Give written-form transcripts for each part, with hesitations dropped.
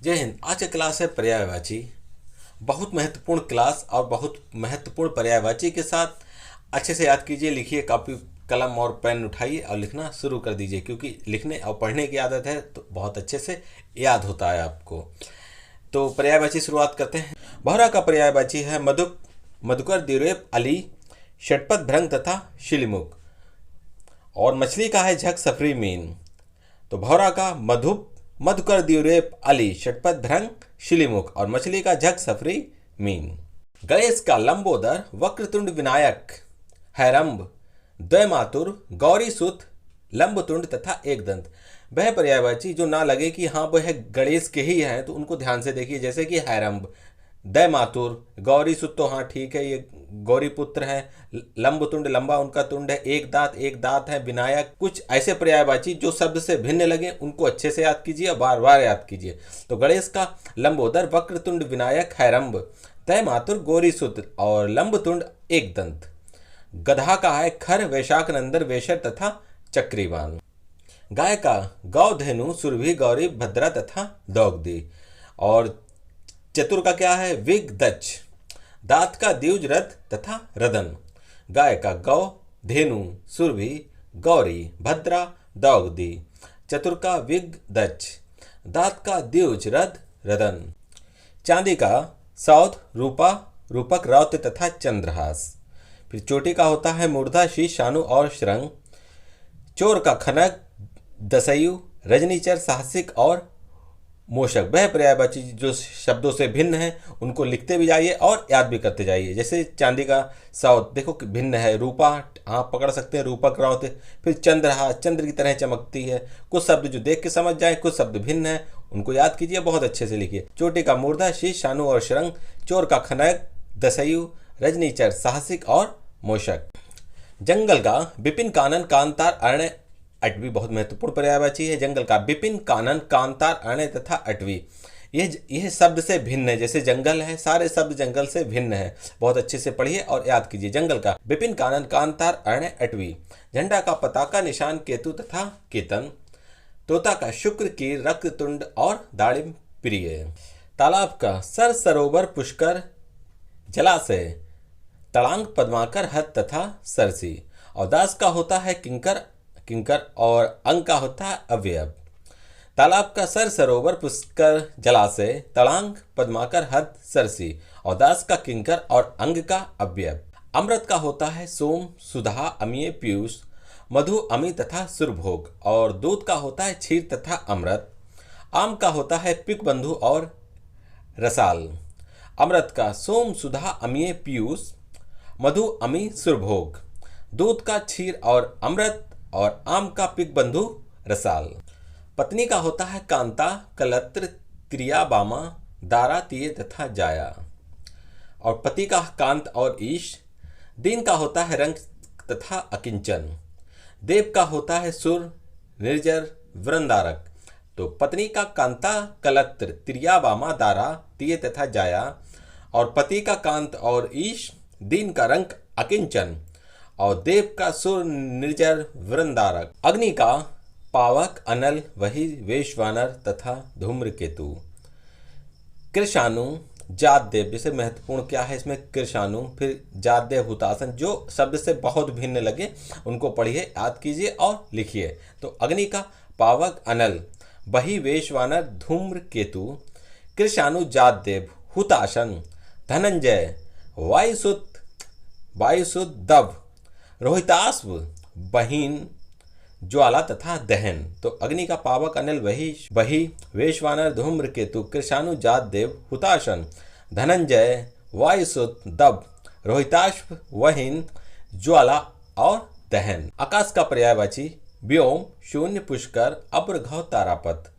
जय हिंद। आज का क्लास है पर्यायवाची। बहुत महत्वपूर्ण क्लास और बहुत महत्वपूर्ण पर्यायवाची के साथ अच्छे से याद कीजिए। लिखिए, कॉपी कलम और पेन उठाइए और लिखना शुरू कर दीजिए, क्योंकि लिखने और पढ़ने की आदत है तो बहुत अच्छे से याद होता है आपको। तो पर्यायवाची शुरुआत करते हैं। भौरा का पर्यायवाची है मधुक, मधुकर, द्विरेफ, अली, षटपथ, भ्रंग तथा शिलीमुख। और मछली का है झक, सफरी, मीन। तो भौरा का मधुप, मधुकर, द्विरेफ, अली, षटपथ, भ्रंग, शिलीमुख। और मछली का झक, सफरी, मीन। गणेश का लंबोदर, वक्रतुंड, विनायक, हैरंब, द्वैमातुर, गौरी सुत, लंबतुंड तथा एकदंत। वह पर्यायवाची जो ना लगे कि हाँ वह गणेश के ही हैं, तो उनको ध्यान से देखिए। जैसे कि हैरंब, दैमातुर, गौरी सुत, तो हाँ ठीक है, ये गौरी पुत्र है। लंबतुंड, लंबा उनका तुंड है। एक दांत है। विनायक। कुछ ऐसे पर्यायवाची जो शब्द से भिन्न लगे उनको अच्छे से याद कीजिए और बार बार याद कीजिए। तो गणेश का लंबोदर, वक्रतुंड, विनायक, हैरंब, दैमातुर, गौरी सुत और लंबतुंड, एक दंत। गधा का है खर, वैशाख नंदन, वेशर तथा चक्रीवान। गाय का गौधेनु, सुरभि, गौरी, भद्रा तथा दौगदी। और चतुर का क्या है? विग, दक्ष। दांत का द्विज, रथ तथा रदन। गाय का गौ, धेनु, सुरभि, गौरी, भद्रा, दौगदी। चतुर का विग, दक्ष। दांत का द्विज, रथ, रदन। चांदी का सौध, रूपा, रूपक, रौत्य तथा चंद्रहास। फिर चोटी का होता है मूर्धा, शीश, शानु और श्रृंग। चोर का खनक, दसयु, रजनीचर, साहसिक और मोशक। वह पर्यायवाची जो शब्दों से भिन्न है उनको लिखते भी जाइए और याद भी करते जाइए। जैसे चांदी का सौध, देखो कि भिन्न है। रूपा, आप पकड़ सकते हैं, रूपक, रौत्य। फिर चंद्रहास, चंद्र की तरह चमकती है। कुछ शब्द जो देख के समझ जाए, कुछ शब्द भिन्न है, उनको याद कीजिए, बहुत अच्छे से लिखिए। चोटी का मूर्धा, शीश, शानु और श्रृंग। चोर का खनक, दसयु, रजनीचर, साहसिक और मोशक। जंगल का विपिन, कानन, कांतार, अरण्य, अटवी। बहुत महत्वपूर्ण पर्यायवाची है। जंगल का विपिन, कानन, कांतार, अरण्य तथा अटवी। यह शब्द से भिन्न है। जैसे जंगल है, सारे शब्द जंगल से भिन्न है। बहुत अच्छे से पढ़िए और याद कीजिए। जंगल का विपिन, कानन, कांतार, अरण्य, अटवी। झंडा का पताका, निशान, केतु तथा केतन। तोता का शुक्र, कीर, रक्ततुंड और दाड़िम प्रिय। तालाब का सर, सरोवर, पुष्कर, जलाशय, तड़ांग, पद्माकर, हद तथा सरसी। और दास का होता है किंकर, किंकर और अंग का होता है अवयव। तालाब का सर, सरोवर, पुष्कर, जलाशय, तड़ांग, पद्माकर, हद, सरसी। और दास का किंकर और अंग का अवयव। अमृत का होता है सोम, सुधा, अमीय, पीयूष, मधु, अमी तथा सुरभोग। और दूध का होता है क्षीर तथा अमृत। आम का होता है पिक, बंधु और रसाल। अमृत का सोम, सुधा, अमीय, पीयूष, मधु, अमी, सुरभोग। दूध का क्षीर और अमृत और आम का पिक, बंधु, रसाल। पत्नी का होता है कांता, कलत्र, त्रिया, बामा, दारा, तीय तथा जाया। और पति का कांत और ईश। दीन का होता है रंग तथा अकिंचन। देव का होता है सुर, निर्जर, वृंदारक। तो पत्नी का कांता, कलत्र, त्रिया, बामा, दारा, तीय तथा जाया। और पति का कांत और ईश। दीन का रंग अकिंचन और देव का सुर, निर्जर, वृंदारक। अग्नि का पावक, अनल, वही, वैश्वानर तथा धूम्रकेतु। कृशानु, जातदेव। जैसे महत्वपूर्ण क्या है इसमें? कृशानु, फिर जातदेव, हुतासन। जो शब्द से बहुत भिन्न लगे उनको पढ़िए, याद कीजिए और लिखिए। तो अग्नि का पावक, अनल, वही, वैश्वानर, धूम्रकेतु। कृशानु, जातदेव, हुतासन, धनंजय, वायुसुत, वायुसुत, दव, रोहिताश्व, बहीन, ज्वाला तथा दहन। तो अग्नि का पावक, अनिल, वही, वैश्वानर, धूम्रकेतु, कृशानु, जातदेव, हुताशन, धनंजय, वायुसुत, दव, रोहिताश्व, वहीन, ज्वाला और दहन। आकाश का पर्यायवाची व्योम, शून्य, पुष्कर, अब्र, घव, तारापथ।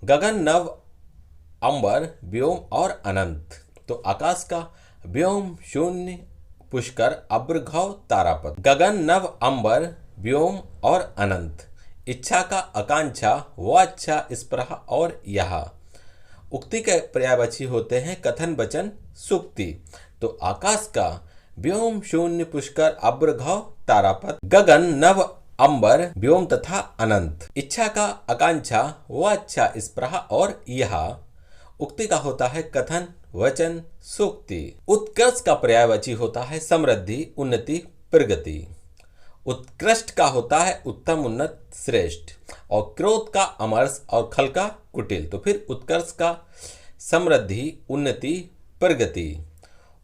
गगन, नव, अंबर, व्योम और अनंत। तो आकाश का व्योम, शून्य, पुष्कर, अब्र, घव, तारापथ। गगन, नव, अंबर, व्योम और अनंत। इच्छा का आकांक्षा, वाच्छा, स्पृहा और यहा। उक्ति के पर्यायवाची होते हैं कथन, वचन, सुक्ति। तो आकाश का व्योम, शून्य, पुष्कर, अब्र, घव, तारापथ। गगन, नव, अंबर, व्योम तथा अनंत। इच्छा का आकांक्षा, वाच्छा, स्पृहा और यहा। उक्ति का होता है कथन, वचन, सूक्ति। उत्कर्ष का पर्यायवाची होता है समृद्धि, उन्नति, प्रगति। उत्कृष्ट का होता है उत्तम, उन्नत, श्रेष्ठ। और क्रोध का अमरस और खल का कुटिल। तो फिर उत्कर्ष का समृद्धि, उन्नति, प्रगति।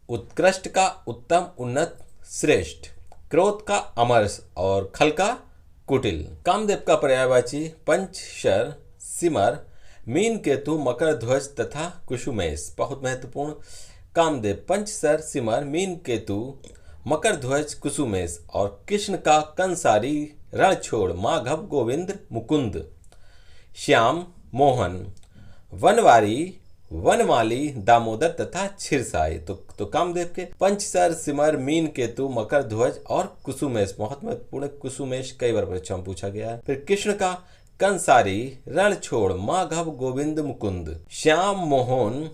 उत्कृष्ट का उत्तम, उन्नत, श्रेष्ठ। क्रोध का अमरस और खल का कुटिल। कामदेव का पर्यायवाची पंचशर, सिमर, मीन केतु, मकर ध्वज तथा कुसुमेश। बहुत महत्वपूर्ण। कामदेव पंचसर, सिमर, मीन केतु, मकर ध्वज, कुसुमेश। और कृष्ण का कंसारी, रणछोड़, माघव, गोविंद, मुकुंद, श्याम, मोहन, वनवारी, वनमाली, दामोदर तथा क्षीरसाई। तो कामदेव के पंचसर, सिमर, मीन केतु, मकर ध्वज और कुसुमेश। बहुत महत्वपूर्ण। कुसुमेश कई बार परीक्षा में पूछा गया है। फिर कृष्ण का कंसारी, रणछोड़, माघव, गोविंद, मुकुंद, श्याम, मोहन,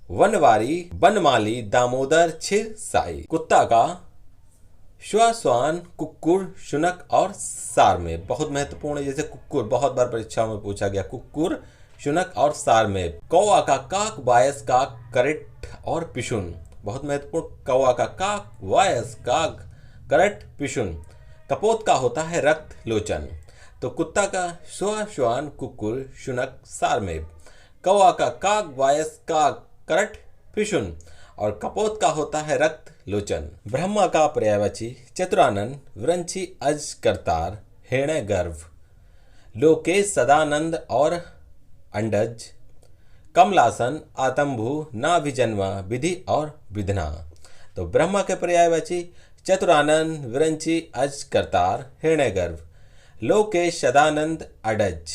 वनवारी, वनमाली, दामोदर, क्षीरसाई। कुत्ता का श्वान, कुक्कुर, शुनक और सारमेय। बहुत महत्वपूर्ण है। जैसे कुक्कुर बहुत बार परीक्षाओं में पूछा गया, कुक्कुर, शुनक और सारमेय। कौवा का काक, वायस, काक, करट और पिशुन। बहुत महत्वपूर्ण। कौवा का काक, वायस, काक, करट, पिशुन। कपोत का होता है रक्त, लोचन। तो कुत्ता का श्वान, कुक्कुर, शुनक, सारमेय। कौवा का काक, वायस, काक, करट, पिशुन। और कपोत का होता है रक्त, लोचन। ब्रह्मा का पर्यायवाची चतुरानन, विरंची, अज, करतार, हिरण्य गर्भ, लोकेश, सदानंद और अंडज, कमलासन, आतंभु, नाभिजन्मा, विधि और विधना। तो ब्रह्मा के पर्यायवाची चतुरानन, विरंची, अज, करतार, हिरण्यगर्भ, लोकेश, सदानंद, अडज,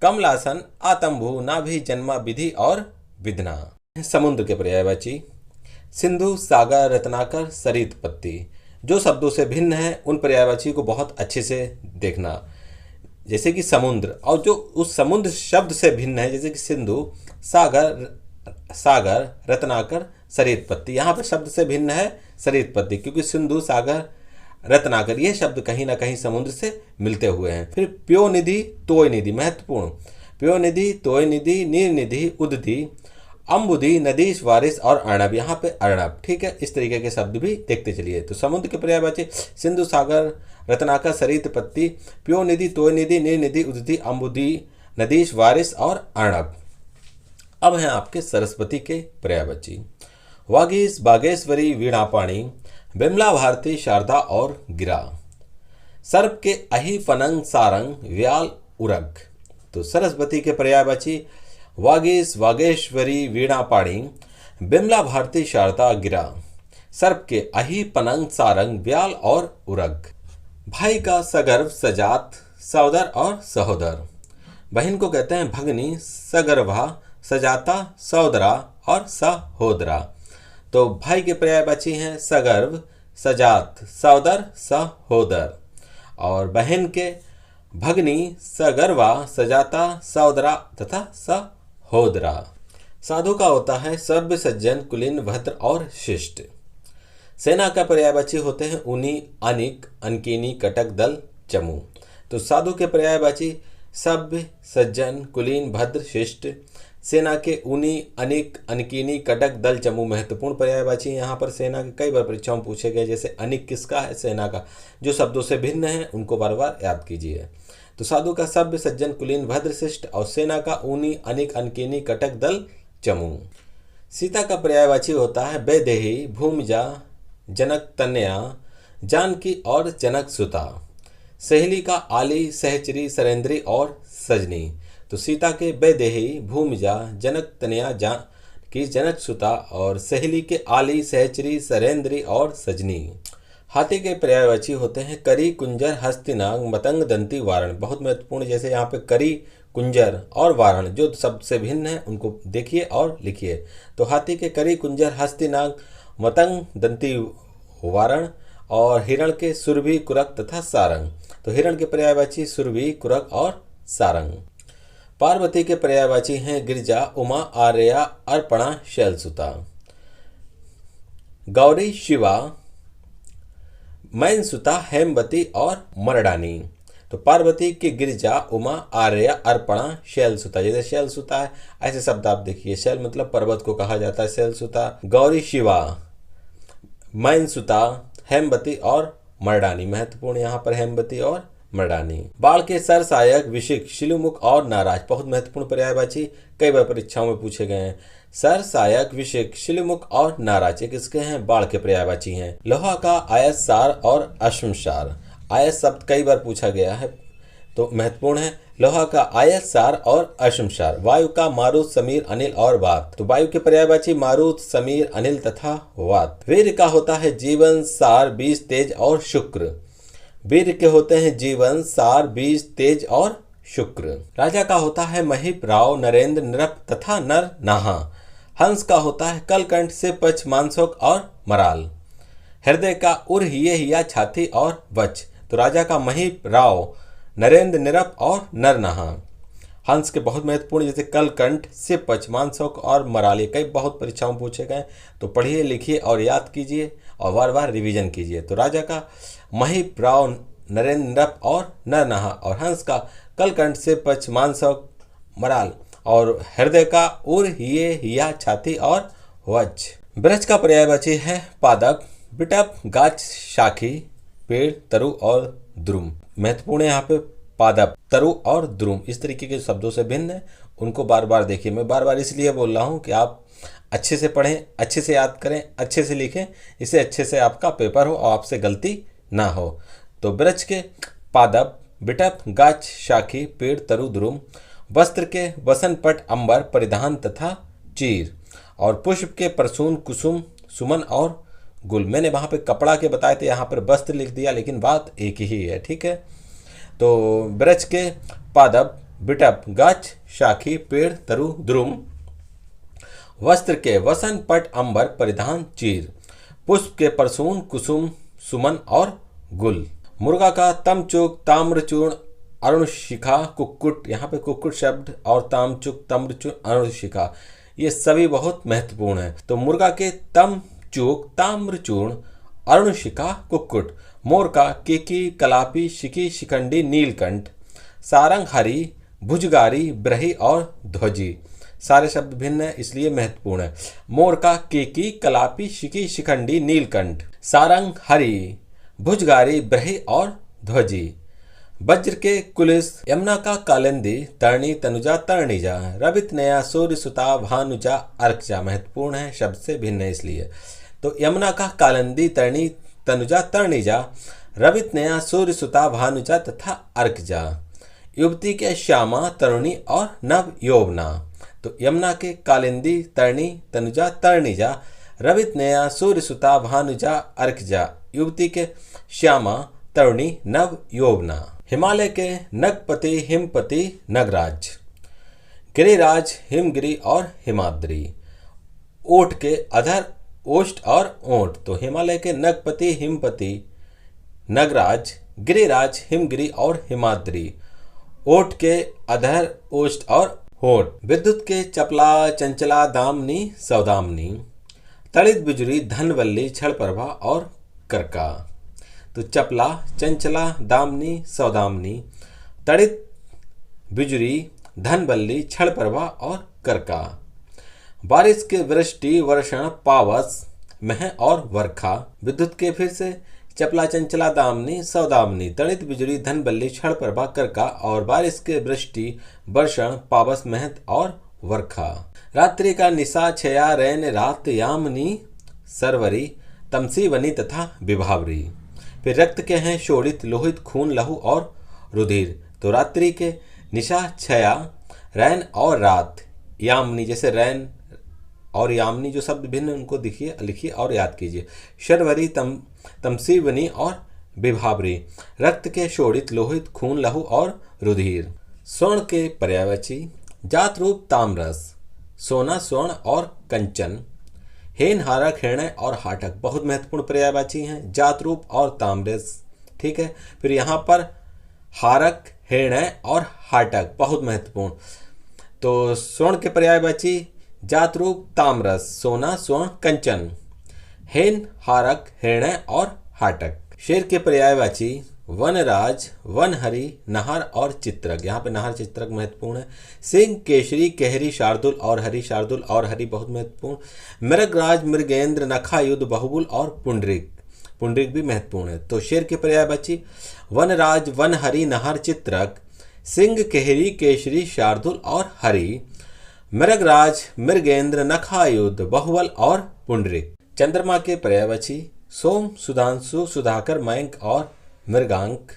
कमलासन, आतंभु, नाभिजन्मा, विधि और विधना। समुद्र के पर्यायवाची सिंधु, सागर, रत्नाकर, सरितपत्ति। जो शब्दों से भिन्न है उन पर्यायवाची को बहुत अच्छे से देखना। जैसे कि समुद्र, और जो उस समुद्र शब्द से भिन्न है, जैसे कि सिंधु, सागर, रत्नाकर, सरितपत्ति। यहाँ पे शब्द से भिन्न है सरितपत्ति, क्योंकि सिंधु, सागर, रत्नाकर ये शब्द कहीं ना कहीं समुद्र से मिलते हुए हैं। फिर प्यो निधि, तोय निधि। महत्वपूर्ण। प्यो निधि, तोय निधि, नीर निधि, उदधि, अम्बुधि, नदीश, वारिस और अर्णव। यहाँ पे अर्णव। ठीक है, इस तरीके के शब्द भी देखते चलिए। तो समुद्र के पर्यायवाची सिंधु, सागर, रत्नाकर, सरितपत्ति, प्यो निधि, तोय निधि, नीर निधि, उदधि, अम्बुधि, नदीश, वारिस और अर्णव। अब हैं आपके सरस्वती के पर्यायवाची वागीश, बागेश्वरी, वीणापाणी, बिमला, भारती, शारदा और गिरा। सर्प के अहि, फनंग, सारंग, व्याल, उरग। तो सरस्वती के पर्यायवाची वागीश, वागेश्वरी, वीणापाणी, बिमला, भारती, शारदा, गिरा। सर्प के अहि, पनंग, सारंग, व्याल और उरग। भाई का सगर्भ, सजात, सहोदर और सहोदर। बहन को कहते हैं भगनी, सगर्भा, सजाता, सहोदरा और सहोदरा। तो भाई के पर्यायवाची हैं सगर्भ, सजात, सहोदर, सहोदर। और बहन के भगनी, सगर्वा, सजाता, सहोदरा तथा सहोदरा। साधु का होता है सभ्य, सज्जन, कुलीन, भद्र और शिष्ट। सेना का पर्यायवाची होते हैं ऊनी, अनिक, अनकीनी, कटक, दल, चमू। तो साधु के पर्यायवाची सभ्य, सज्जन, कुलीन, भद्र, शिष्ट। सेना के ऊनी, अनिक, अनकीनी, कटक, दल, चमू महत्वपूर्ण पर्यायवाची। यहाँ पर सेना के कई बार परीक्षाओं में पूछे गए। जैसे अनिक किसका है? सेना का। जो शब्दों से भिन्न है उनको बार बार याद कीजिए। तो साधु का सभ्य, सज्जन, कुलीन, भद्र, शिष्ट। और सेना का ऊनी, अनिक, अनकीनी, कटक, दल, चमू। सीता का पर्यायवाची होता है वैदेही, भूमिजा, जनक तनया, जानकी और जनक सुता। सहेली का आली, सहचरी, सरेंद्री और सजनी। तो सीता के वैदेही, भूमिजा, जनक तनया, जानकी, जनक सुता और सहेली के आली, सहचरी, सरेंद्री और सजनी। हाथी के पर्यायवाची होते हैं करी, कुंजर, हस्तिनाग, मतंग, दंती, वारण। बहुत महत्वपूर्ण। जैसे यहाँ पे करी, कुंजर और वारण जो शब्द से भिन्न है उनको देखिए और लिखिए। तो हाथी के करी, कुंजर, हस्तिनाग, मतंग, दंती, वारण। और हिरण के सुरभि, कुरक तथा सारंग। तो हिरण के पर्यायवाची सुरभि, कुरक और सारंग। पार्वती के पर्यायवाची हैं गिरिजा, उमा, आर्या, अर्पणा, शैलसुता। गौरी, शिवा, मैनसुता, हेमवती और मरडानी। तो पार्वती की गिरिजा, उमा, आर्या, अर्पणा, शैलसुता। जैसे शैलसुता है, ऐसे शब्द आप देखिए। शैल मतलब पर्वत को कहा जाता है, शैलसुता। गौरी शिवा, मैनसुता, हेमवती और मर्दानी। महत्वपूर्ण यहाँ पर हेमवती और मर्दानी। बाढ़ के सर सहायक, विशिक, शिलुमुख और नाराज। बहुत महत्वपूर्ण पर्यायवाची, कई बार परीक्षाओं में पूछे गए हैं। सर सहायक, विशिक, शिलुमुख और नाराज ये किसके हैं? बाढ़ के पर्यायवाची हैं। लोहा का आयत सार और अश्मसार। आयत शब्द कई बार पूछा गया है तो महत्वपूर्ण है। लोहा का आयत सार और अश्मसार। वायु का मारुत, समीर, अनिल और वात। तो वायु के पर्यायवाची मारुत, समीर, अनिल तथा वात। वीर का होता है जीवन, सार, बीज, तेज और शुक्र। वीर के होते हैं जीवन, सार, बीज, तेज और शुक्र। राजा का होता है महिप, राव, नरेंद्र, नृप तथा नर, नाहा। हंस का होता है कलकंठ से पच, मानसोक और मराल। हृदय का उर, हिये, हिया, छाती और वच। तो राजा का महिप, राव, नरेंद्र, निरप और नरनाहा। हंस के बहुत महत्वपूर्ण जैसे कलकंठ, सिपच, मानसोक और मराल, कई बहुत परीक्षाओं में पूछे गए। तो पढ़िए, लिखिए और याद कीजिए और बार बार रिवीजन कीजिए। तो राजा का महिप, राव, नरेंद्र, निरप और नरनाहा। और हंस का कलकंठ, सिपच, मानसोक, मराल। और हृदय का उर, हिये, हिया, छाती और वच। वृक्ष का पर्यायवाची है पादप, बिटप, गाछ, शाखी, पेड़, तरु और द्रुम। महत्वपूर्ण है यहाँ पे पादप, तरु और द्रुम। इस तरीके के शब्दों से भिन्न है, उनको बार बार देखिए। मैं बार बार इसलिए बोल रहा हूँ कि आप अच्छे से पढ़ें, अच्छे से याद करें, अच्छे से लिखें, इससे अच्छे से आपका पेपर हो और आपसे गलती ना हो। तो वृक्ष के पादप, बिटप, गाछ, शाखी, पेड़, तरु, द्रुम। वस्त्र के वसन, पट, अंबर, परिधान तथा चीर। और पुष्प के परसून, कुसुम, सुमन और गुल। मैंने वहाँ पे कपड़ा के बताए थे, यहाँ पर वस्त्र लिख दिया, लेकिन बात एक ही है, ठीक है। तो वृक्ष के पादप, बिटप, गाछ, शाखी, पेड़, तरु, द्रुम। वस्त्र के वसन, पट, अंबर, परिधान, चीर। पुष्प के परसून, कुसुम, सुमन और गुल। मुर्गा का तमचुक, ताम्रचूर्ण, अरुणशिखा, कुक्कुट। यहाँ पे कुक्कुट शब्द और तामचुक, तम्रचूर्ण, अरुणशिखा ये सभी बहुत महत्वपूर्ण है। तो मुर्गा के तम, चूक, ताम्रचूर्ण, अरुणशिखा, कुक्कुट। मोर का केकी, कलापी, शिकी, शिखंडी, नीलकंठ। सारंग, हरी, भुजगारी, ब्रही और ध्वजी। सारे शब्द भिन्न है इसलिए महत्वपूर्ण है। मोर का केकी, कलापी, शिकी, शिखंडी, नीलकंठ। सारंग, हरी, भुजगारी, ब्रही और ध्वजी। वज्र के कुलिस, यमुना का कालिंदी, तरणी, तनुजा, तरणीजा। रवित, नया, सूर्य, सुता, भानुजा, अर्कजा। महत्वपूर्ण है, शब्द से भिन्न है इसलिए। तो यमुना का कालिंदी, तरणी, तनुजा, तरणीजा। रवित, नया, सूर्य, सुता, भानुजा तथा अर्कजा। युवती के श्यामा, तरुणी और नव यौवना। तो यमुना के कालिंदी, तरणी, तनुजा, तरणीजा। रवित, नया, सूर्य, सुता, भानुजा, अर्कजा। युवती के श्यामा, तरुणी, नव यौवना। हिमालय के नगपति, हिमपति, नगराज। गिरिराज, हिमगिरी और हिमाद्री। ओठ के अधर, ओष्ठ और ओंठ। तो हिमालय के नगपति, हिमपति, नगराज, गिरिराज, हिमगिरी और हिमाद्री। ओठ के अधर, ओष्ठ और होठ। विद्युत के चपला, चंचला, दामनी, सौदामनी। तड़ित, बिजुरी, धनवल्ली, क्षणप्रभा और करका। तो चपला, चंचला, दामनी, सौदामनी। तड़ित, बिजुरी, धनवल्ली, क्षणप्रभा और करका। बारिश के वृष्टि, वर्षण, पावस, मह और वर्षा। विद्युत के फिर से चपला, चंचला, दामनी, सौदामनी, तड़ित, बिजुरी, धनवल्ली, क्षणप्रभा, करका। और बारिश के वृष्टि, वर्षण, पावस, महत और वर्षा। रात्रि का निशा, छया, रैन, रात, यामिनी, सरवरी, तमसीवनी तथा विभावरी। फिर रक्त के हैं शोणित, लोहित, खून, लहू और रुधिर। तो रात्रि के निशा, छया, रैन और रात, यामिनी। जैसे रैन और यामिनी जो शब्द भिन्न उनको दिखिए, लिखिए और याद कीजिए। शर्वरी, तमसीवनी और विभावरी। रक्त के शोणित, लोहित, खून, लहू और रुधिर। स्वर्ण के पर्यायवाची, जात रूप, ताम्रस, सोना, स्वर्ण और कंचन। हेन, हारक, हिरण्य और हाटक बहुत महत्वपूर्ण पर्यायवाची हैं, जात रूप और ताम्रस, ठीक है। फिर यहाँ पर हारक, हिरण्य और हाटक बहुत महत्वपूर्ण। तो स्वर्ण के पर्यायवाची, जात रूप, ताम्रस, सोना, स्वर्ण, कंचन। हेन, हारक, हिरण्य और हाटक। शेर के पर्यायवाची, वनराज, वनहरि, नहर और चित्रक। यहाँ पे नहर चित्रक महत्वपूर्ण है। सिंह, केशरी, केहरी, शार्दुल और हरि, शार्दुल और हरि बहुत महत्वपूर्ण। मृगराज, मृगेंद्र, नखायुध, बहुबुल और पुंडरिक, पुंडरिक भी महत्वपूर्ण है। तो शेर के पर्यायवाची वनराज, वनहरि, नहर, चित्रक, सिंह, केहरी, केशरी, शार्दुल और हरि, मृगराज, मृगेंद्र, नखायुध, बहुबल और पुंडरिक। चंद्रमा के पर्यायवाची सोम, सुधांशु, सुधाकर, मयंक और मृगांक।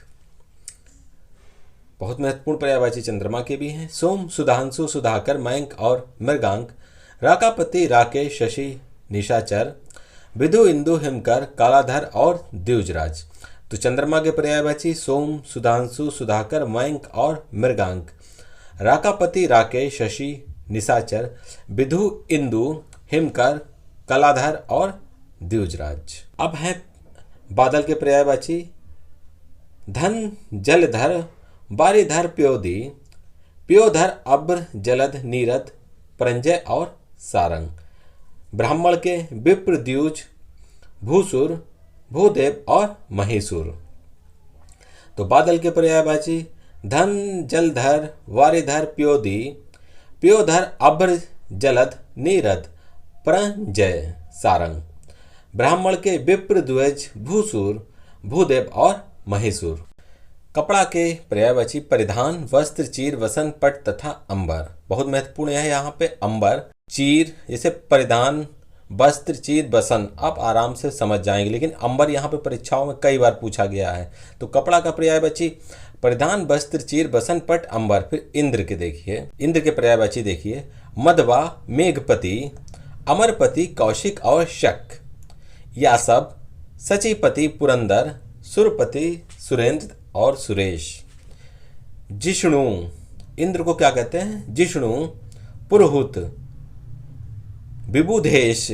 बहुत महत्वपूर्ण पर्यायवाची चंद्रमा के भी हैं। सोम, सुधांशु, सुधाकर, मयंक और मृगांक। राकापति, राकेश, शशि, निशाचर, विधु, इंदु, हिमकर, कालाधर और द्विजराज। तो चंद्रमा के पर्यायवाची सोम, सुधांशु, सुधाकर, मयंक और मृगांक। राकापति, राकेश, शशि, निशाचर, विधु, इंदु, हिमकर, कलाधर और द्विजराज। अब है बादल के पर्यायवाची धन, जलधर, बारिधर, प्योदी, प्योधर, अब्र, जलद, नीरद, परंजय और सारंग। ब्राह्मण के विप्र, द्विज, भूसुर, भूदेव और महीसुर। तो बादल के पर्यायवाची धन, जलधर, वारिधर, प्योदी, प्योधर, अब्र, जलद, नीरद, परंजय, सारंग। ब्राह्मण के विप्र, द्विज, भूसुर, भूदेव और महीसुर। कपड़ा के पर्यायवाची परिधान, वस्त्र, चीर, वसन, पट तथा अंबर। बहुत महत्वपूर्ण है यहाँ पे अंबर, चीर, जैसे परिधान, वस्त्र, चीर, वसन आप आराम से समझ जाएंगे, लेकिन अंबर यहाँ पे परीक्षाओं में कई बार पूछा गया है। तो कपड़ा का पर्यायवाची परिधान, वस्त्र, चीर, वसन, पट, अंबर। फिर इंद्र के देखिए, इंद्र के पर्यायवाची देखिए मधवा, मेघपति, अमरपति, कौशिक और शक। यासब, सचिपति, पुरंदर, सुरपति, सुरेंद्र और सुरेश। जिष्णु, इंद्र को क्या कहते हैं? जिष्णु, पुरोहित, विबुधेश,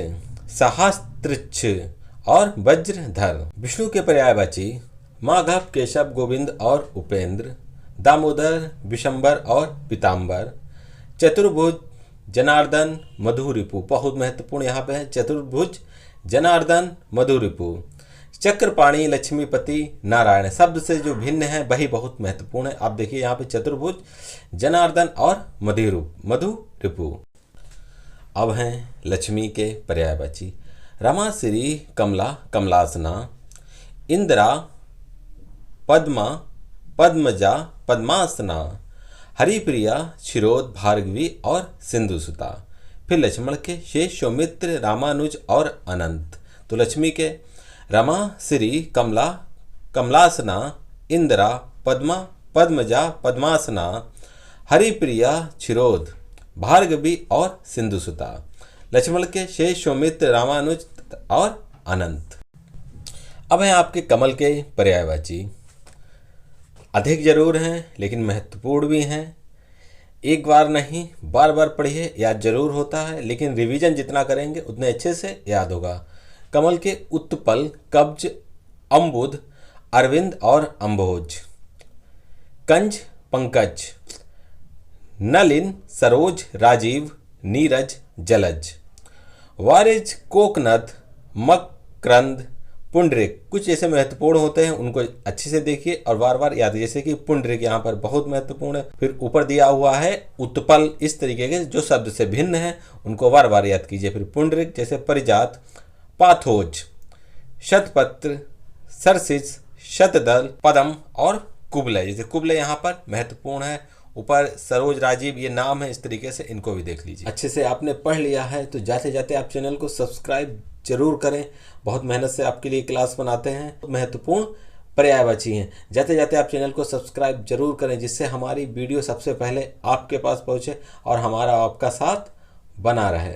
सहस्त्रच्छ और वज्रधर। विष्णु के पर्यायवाची माधव, केशव, गोविंद और उपेंद्र, दामोदर, विशंबर और पीताम्बर। चतुर्भुज, जनार्दन, मधुरिपु। बहुत महत्वपूर्ण यहाँ पे है चतुर्भुज, जनार्दन, मधुरिपु। चक्रपाणी, लक्ष्मीपति, नारायण। शब्द से जो भिन्न है वही बहुत महत्वपूर्ण है। आप देखिए यहाँ पे चतुर्भुज, जनार्दन और मधुरिपु। अब हैं लक्ष्मी के पर्यायवाची रमा, श्री, कमला, कमलासना, इंदिरा, पद्मा, पद्मजा, पद्मासना, हरिप्रिया, क्षीरोद, भार्गवी और सिंधुसुता। फिर लक्ष्मण के शेष, सौमित्र, रामानुज और अनंत। तो लक्ष्मी के रमा, श्री, कमला, कमलासना, इंदिरा, पद्मा, पद्मजा, पद्मासना, हरिप्रिया, क्षीरोद, भार्गवी और सिंधुसुता। लक्ष्मण के शेष, सौमित्र, रामानुज और अनंत। अब हैं आपके कमल के पर्यायवाची। अधिक जरूर हैं लेकिन महत्वपूर्ण भी हैं। एक बार नहीं बार बार पढ़िए, याद जरूर होता है, लेकिन रिवीजन जितना करेंगे उतने अच्छे से याद होगा। कमल के उत्पल, कब्ज, अम्बुद, अरविंद और अम्भोज। कंज, पंकज, नलिन, सरोज, राजीव, नीरज, जलज। वारिज, कोकनद, मकरंद, पुंडरिक। कुछ ऐसे महत्वपूर्ण होते हैं, उनको अच्छे से देखिए और बार बार याद। जैसे कि पुंडरिक यहाँ पर बहुत महत्वपूर्ण है। फिर ऊपर दिया हुआ है उत्पल। इस तरीके के जो शब्द से भिन्न है उनको बार बार याद कीजिए। फिर पुंडरिक जैसे परिजात, पाथोज, शतपत्र, सरसिज, शतदल, पदम और कुबलय। जैसे कुबलय यहाँ पर महत्वपूर्ण है। ऊपर सरोज, राजीव ये नाम है, इस तरीके से इनको भी देख लीजिए। अच्छे से आपने पढ़ लिया है तो जाते जाते आप चैनल को सब्सक्राइब जरूर करें। बहुत मेहनत से आपके लिए क्लास बनाते हैं, महत्वपूर्ण पर्यायवाची हैं। जाते जाते आप चैनल को सब्सक्राइब जरूर करें, जिससे हमारी वीडियो सबसे पहले आपके पास पहुंचे और हमारा आपका साथ बना रहे।